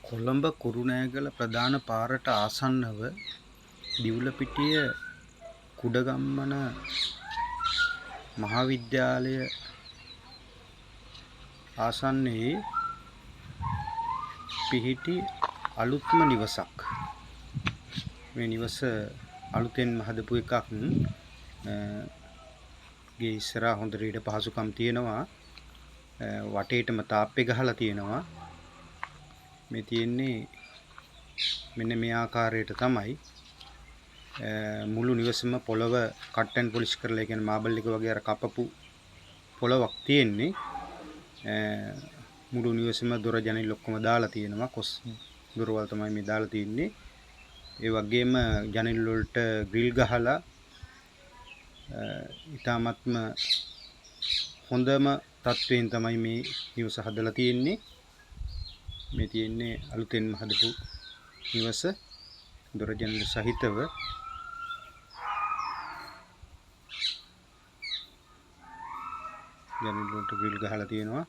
කොළඹ කුරුණෑගල ප්‍රධාන පාරට ආසන්නව දිවුලපිටිය කුඩගම්මන මහාවිද්‍යාලය ආසන්නයේ පිහිටි අලුත්ම නිවසක්. මේ නිවස අලුතෙන්ම හදපු එකක්. ගේ ඉස්සරහා හොඳට ඉඩ පහසුකම් තියෙනවා. වටේටම තාප්පේ ගහලා තියෙනවා. මේ තියෙන්නේ මෙන්න මේ ආකාරයට තමයි. මුළු නිවසම පොළව කට් ඇන්ඩ් පොලිෂ් කරලා, ඒ කියන්නේ මාබල් එක වගේ අර කපපු පොළවක් තියෙන්නේ. මුළු නිවසම දොර ජනෙල් ඔක්කොම දාලා තියෙනවා. කොස් දොරවල් තමයි මේ දාලා තියෙන්නේ. ඒ වගේම ජනෙල් වලට ග්‍රිල් ගහලා ඉතාමත්ම හොඳම තත්වයෙන් තමයි මේ නිවස හදලා තියෙන්නේ. මේ තියෙන්නේ අලුතෙන්ම හදපු නිවස, දොර ජනෙල් සහිතව. ජනෙල් වලට ග්‍රිල් ගහලා තියෙනවා.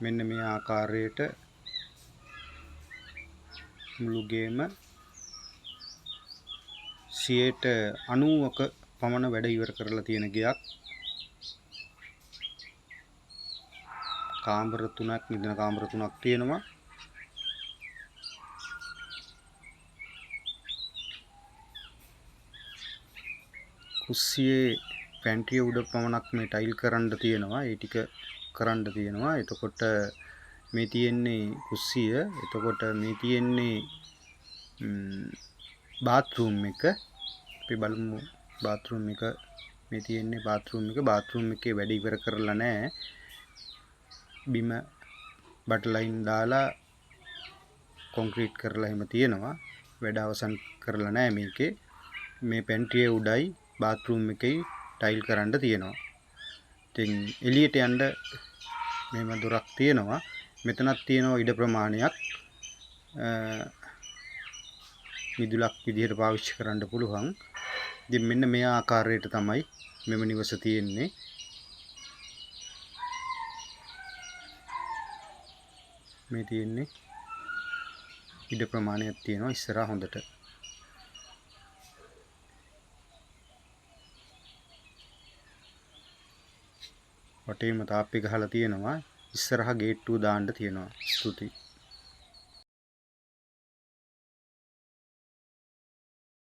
මෙන්න මේ ආකාරයට මුළු ගේම 90%ක පමණ වැඩ ඉවර කරලා තියෙන ගයක්. කාමර 3ක්, නිදන කාමර 3ක් තියෙනවා. කුස්සියේ පැන්ට්‍රිය උඩ පමණක් මේ ටයිල් කරන්න තියෙනවා. ඒ ටික කරන්න තියෙනවා. එතකොට මේ තියෙන්නේ කුස්සිය. එතකොට මේ තියෙන්නේ බාත්රූම් එක. අපි බලමු බාත්රූම් එක. මේ තියෙන්නේ බාත්රූම් එක. බාත්රූම් එකේ වැඩ ඉවර කරලා නැහැ. බිම බටර් ලයින් දාලා කොන්ක්‍රීට් කරලා එහෙම තියෙනවා. වැඩ අවසන් කරලා නැහැ මේකේ. මේ පැන්ට්‍රිය උඩයි බාත්රූම් එකේ ටයිල් කරන්න තියෙනවා. ඉතින් එළියට යන්න මෙහෙම දොරක් තියෙනවා. මෙතනක් තියෙනවා ඉඩ ප්‍රමාණයක්. මිදුලක් විදිහට පාවිච්චි කරන්න පුළුවන්. ඉතින් මෙන්න මේ ආකාරයට තමයි මෙම නිවස තියෙන්නේ. මේ තියෙන්නේ ඉඩ ප්‍රමාණයක් තියෙනවා ඉස්සරහා හොඳට. වටේම තාප්පේ ගහලා තියෙනවා. ඉස්සරහා ගේට්ටුව දාන්න තියෙනවා. ස්තුතියි.